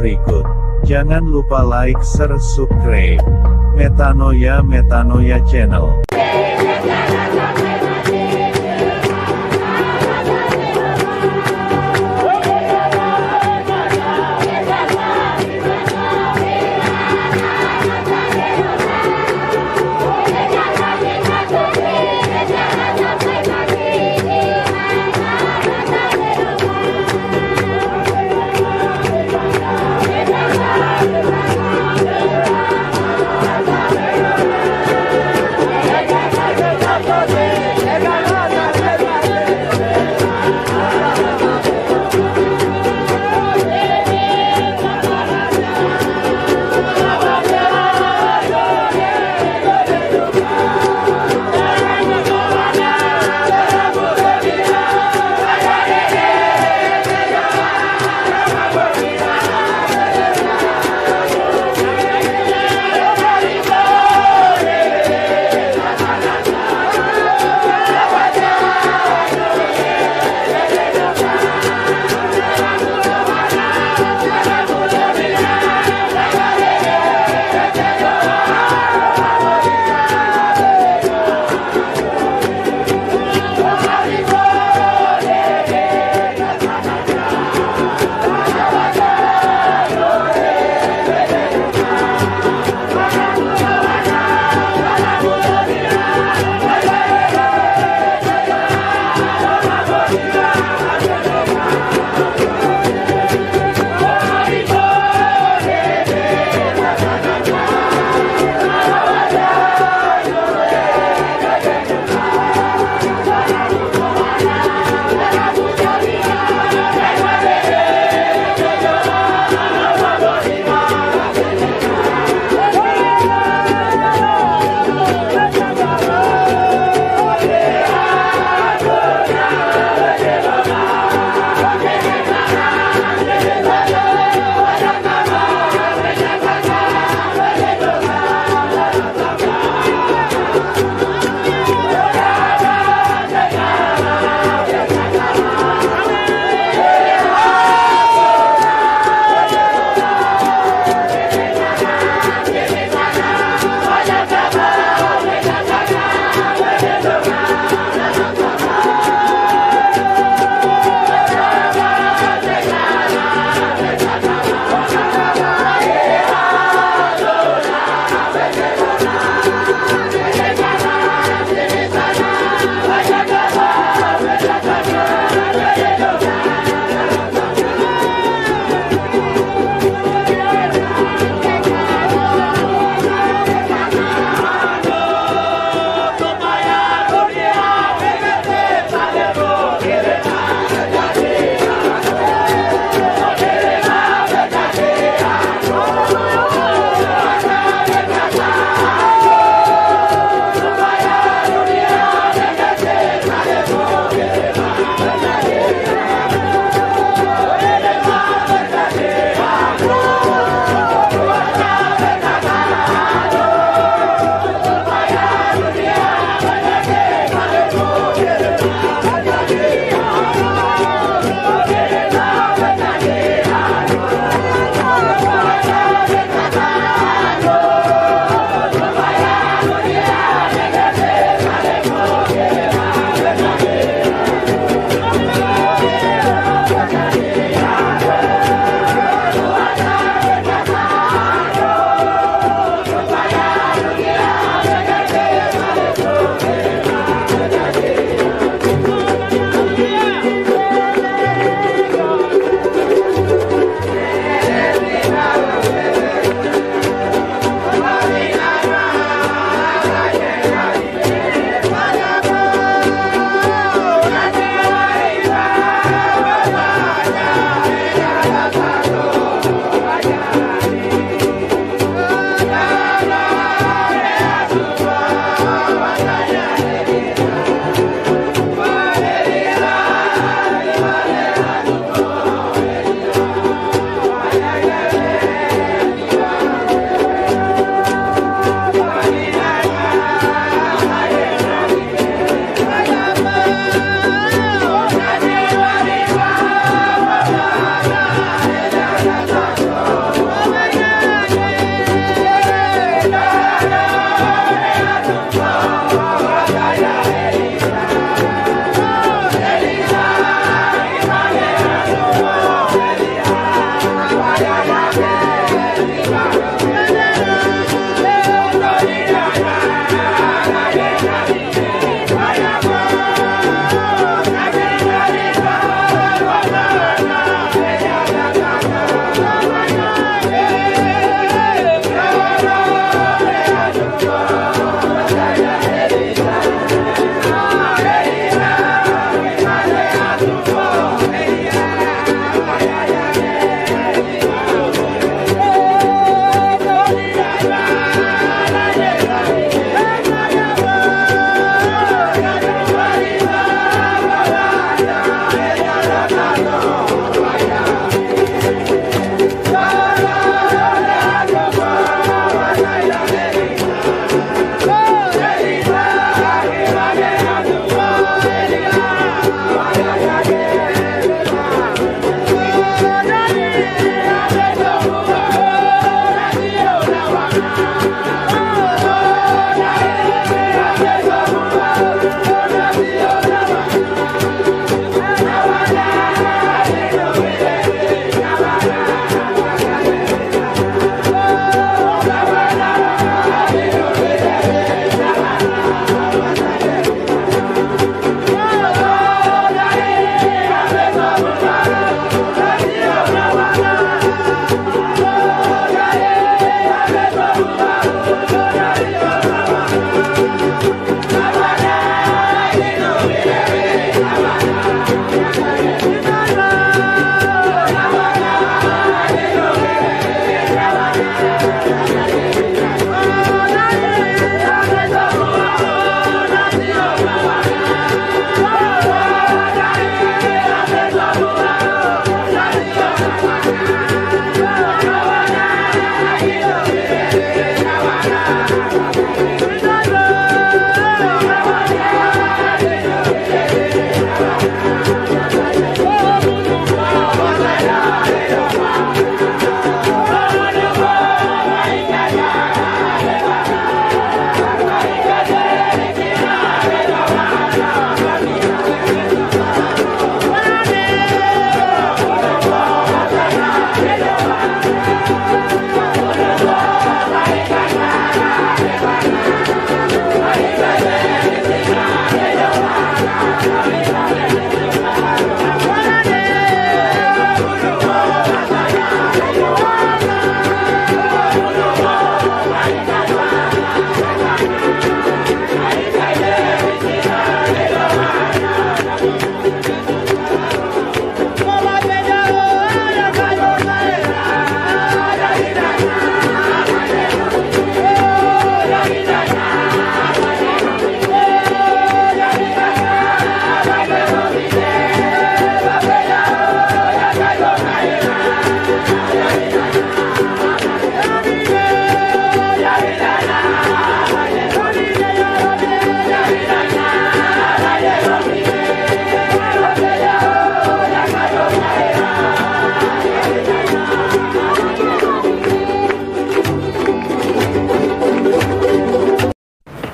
berikut. Jangan lupa like, share, subscribe. Metanoia Channel.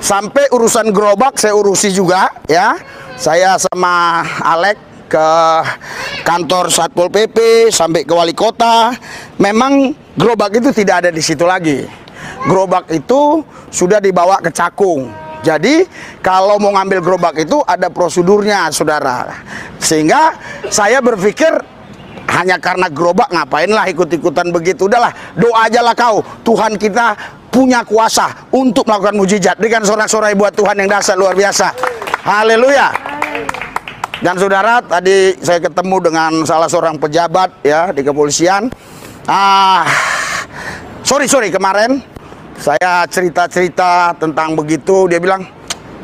Sampai urusan gerobak saya urusi juga ya. Saya sama Alek ke kantor Satpol PP sampai ke wali kota. Memang gerobak itu tidak ada di situ lagi. Gerobak itu sudah dibawa ke Cakung. Jadi kalau mau ngambil gerobak itu ada prosedurnya, saudara. Sehingga saya berpikir hanya karena gerobak ngapainlah ikut-ikutan begitu. Udahlah, doa aja lah kau. Tuhan kita punya kuasa untuk melakukan mujizat. Berikan sorak-sorai buat Tuhan yang dahsyat luar biasa. Haleluya. Dan saudara, tadi saya ketemu dengan salah seorang pejabat ya di kepolisian. Sorry kemarin saya cerita-cerita tentang begitu, dia bilang,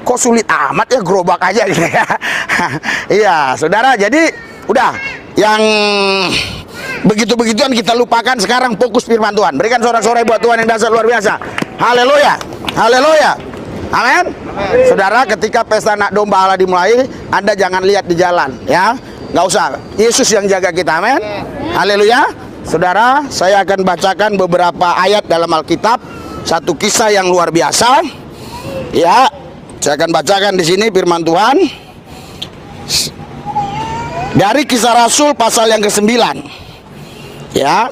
kok sulit amat ya gerobak aja gitu ya. Iya, saudara, jadi udah yang begitu-begituan kita lupakan, sekarang fokus firman Tuhan. Berikan sorak-sorai buat Tuhan yang dahsyat luar biasa. Haleluya. Haleluya. Amin. Saudara, ketika pesta anak domba Allah dimulai, Anda jangan lihat di jalan ya. Nggak usah. Yesus yang jaga kita. Amin. Haleluya. Saudara, saya akan bacakan beberapa ayat dalam Alkitab, satu kisah yang luar biasa. Ya, saya akan bacakan di sini firman Tuhan. Dari Kisah Rasul pasal yang ke-9. Ya,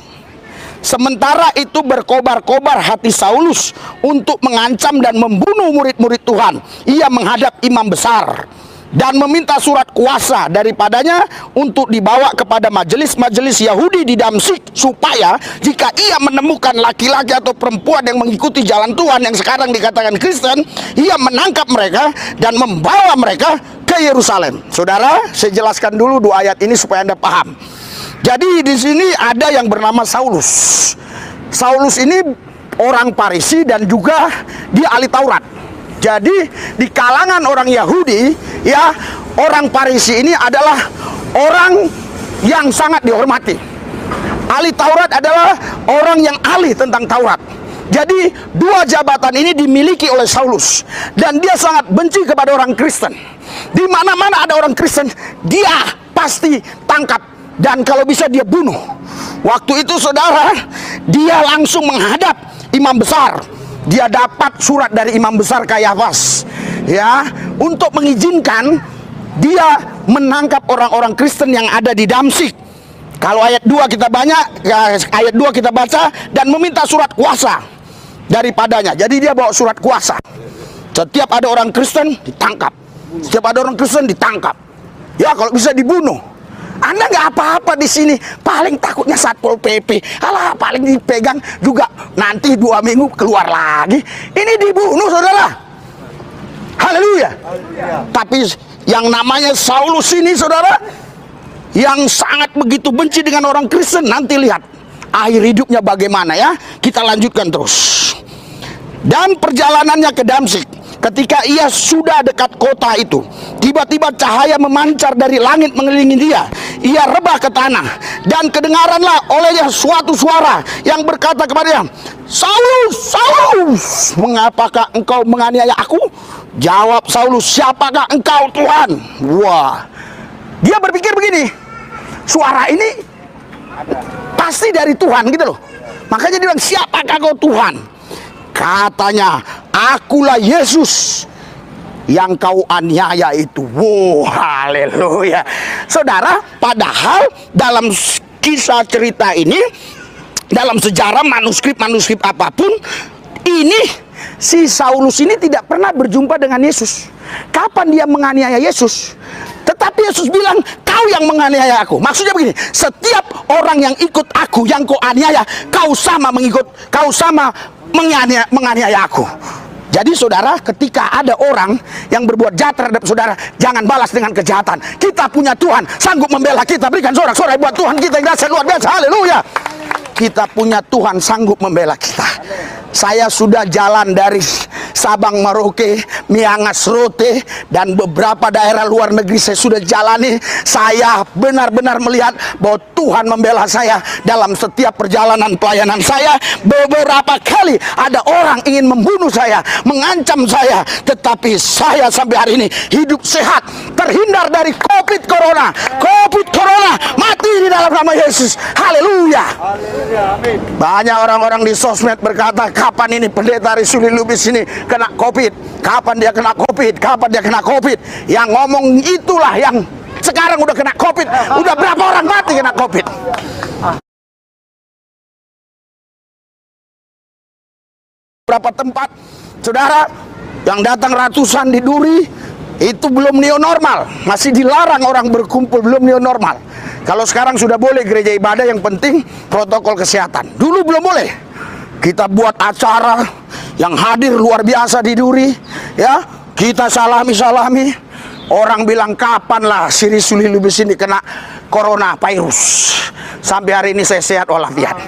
sementara itu berkobar-kobar hati Saulus untuk mengancam dan membunuh murid-murid Tuhan. Ia menghadap imam besar dan meminta surat kuasa daripadanya untuk dibawa kepada majelis-majelis Yahudi di Damsyik, supaya jika ia menemukan laki-laki atau perempuan yang mengikuti jalan Tuhan yang sekarang dikatakan Kristen, ia menangkap mereka dan membawa mereka ke Yerusalem. Saudara, saya jelaskan dulu dua ayat ini supaya Anda paham. Jadi di sini ada yang bernama Saulus. Saulus ini orang Farisi dan juga dia ahli Taurat. Jadi di kalangan orang Yahudi ya, orang Farisi ini adalah orang yang sangat dihormati. Ahli Taurat adalah orang yang ahli tentang Taurat. Jadi dua jabatan ini dimiliki oleh Saulus, dan dia sangat benci kepada orang Kristen. Di mana-mana ada orang Kristen, dia pasti tangkap. Dan kalau bisa dia bunuh. Waktu itu saudara, dia langsung menghadap imam besar. Dia dapat surat dari imam besar Kayafas ya, untuk mengizinkan dia menangkap orang-orang Kristen yang ada di Damsyik. Kalau ayat 2 kita ayat 2 kita baca, dan meminta surat kuasa daripadanya. Jadi dia bawa surat kuasa. Setiap ada orang Kristen ditangkap. Setiap ada orang Kristen ditangkap. Ya, kalau bisa dibunuh. Anda nggak apa-apa di sini, paling takutnya Satpol PP. Alah, paling dipegang juga nanti 2 minggu keluar lagi. Ini dibunuh, saudara. Haleluya. Tapi yang namanya Saulus ini, saudara, yang sangat begitu benci dengan orang Kristen, nanti lihat akhir hidupnya bagaimana ya. Kita lanjutkan terus. Dan perjalanannya ke Damsyik, ketika ia sudah dekat kota itu, tiba-tiba cahaya memancar dari langit mengelilingi dia. Ia rebah ke tanah, dan kedengaranlah olehnya suatu suara yang berkata kepadanya, Saulus, Saulus, Saulus, mengapakah engkau menganiaya aku? Jawab Saulus, siapakah engkau Tuhan? Wah, dia berpikir begini, suara ini pasti dari Tuhan gitu loh. Makanya dia bilang, siapakah kau Tuhan? Katanya, akulah Yesus yang kau aniaya itu. Wow, haleluya. Saudara, padahal dalam kisah cerita ini, dalam sejarah manuskrip apapun, ini si Saulus ini tidak pernah berjumpa dengan Yesus. Kapan dia menganiaya Yesus? Tetapi Yesus bilang, kau yang menganiaya aku. Maksudnya begini, setiap orang yang ikut aku, yang kau aniaya, kau sama menganiaya aku. Jadi saudara, ketika ada orang yang berbuat jahat terhadap saudara, jangan balas dengan kejahatan. Kita punya Tuhan, sanggup membela kita. Berikan sorak-sorai buat Tuhan kita yang dahsyat luar biasa. Haleluya. Kita punya Tuhan sanggup membela kita. Saya sudah jalan dari Sabang Merauke, Miangas Rote, dan beberapa daerah luar negeri saya sudah jalani. Saya benar-benar melihat bahwa Tuhan membela saya dalam setiap perjalanan pelayanan saya. Beberapa kali ada orang ingin membunuh saya, mengancam saya, tetapi saya sampai hari ini hidup sehat, terhindar dari COVID Corona, mati di dalam nama Yesus. Haleluya. Banyak orang-orang di sosmed berkata, kapan ini pendeta Risuli Lubis ini kena COVID? Kapan dia kena COVID? Kapan dia kena COVID? Yang ngomong itulah yang sekarang udah kena COVID. Udah berapa orang mati kena COVID? Berapa tempat, saudara, yang datang ratusan di Duri, itu belum new normal. Masih dilarang orang berkumpul, belum new normal. Kalau sekarang sudah boleh gereja ibadah, yang penting protokol kesehatan. Dulu belum boleh. Kita buat acara yang hadir luar biasa di Duri, ya. Kita salami. Orang bilang, kapan lah si Risuli Lubis ini kena corona virus. Sampai hari ini saya sehat walafiat.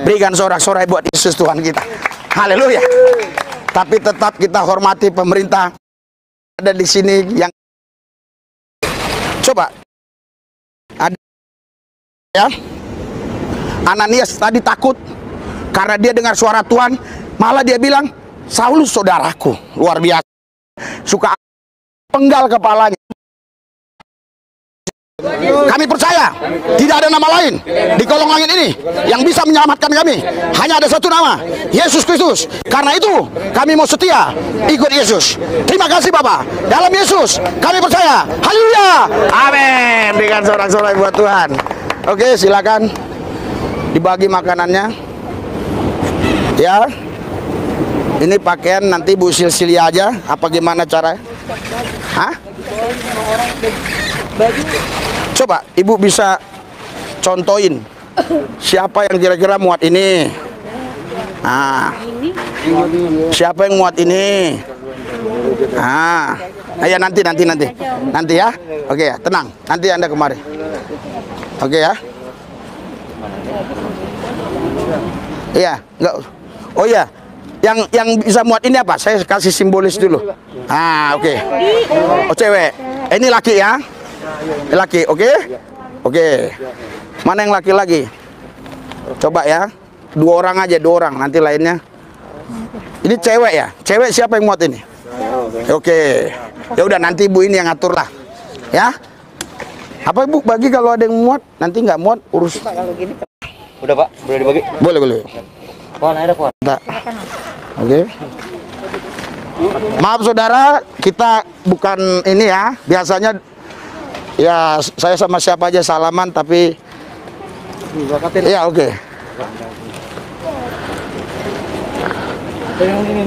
Berikan sorak-sorai buat Yesus Tuhan kita. Haleluya. Tapi tetap kita hormati pemerintah ada di sini yang coba ada, ya. Ananias tadi takut karena dia dengar suara Tuhan, malah dia bilang, Saulus saudaraku, luar biasa, suka penggal kepalanya. Kami percaya tidak ada nama lain di kolong langit ini yang bisa menyelamatkan kami. Hanya ada satu nama, Yesus Kristus. Karena itu kami mau setia ikut Yesus. Terima kasih Bapak. Dalam Yesus kami percaya. Haleluya. Amin. Berikan sorak-sorai buat Tuhan. Oke, silakan dibagi makanannya. Ya. Ini pakaian nanti Bu Silsilia aja. Apa gimana cara? Hah? Coba Ibu bisa contohin siapa yang kira-kira muat ini. Nah, siapa yang muat ini? Nah, ya nanti ya. Oke ya, tenang. Nanti Anda kemari. Oke ya. Iya, enggak. Oh ya, yang bisa muat ini apa? Saya kasih simbolis dulu. Ah, oke. Oh cewek. Ini laki ya. Laki, oke? Oke. Mana yang laki-laki? Coba ya. 2 orang aja, 2 orang. Nanti lainnya. Ini cewek ya? Cewek siapa yang muat ini? Oke. Ya udah nanti Ibu ini yang ngatur lah. Ya. Apa Ibu bagi kalau ada yang muat? Nanti nggak muat urus. Udah Pak, boleh dibagi? Boleh. Pohon ada pohon. Oke. Maaf saudara, kita bukan ini ya. Biasanya ya saya sama siapa aja salaman, tapi ya oke. Yang ini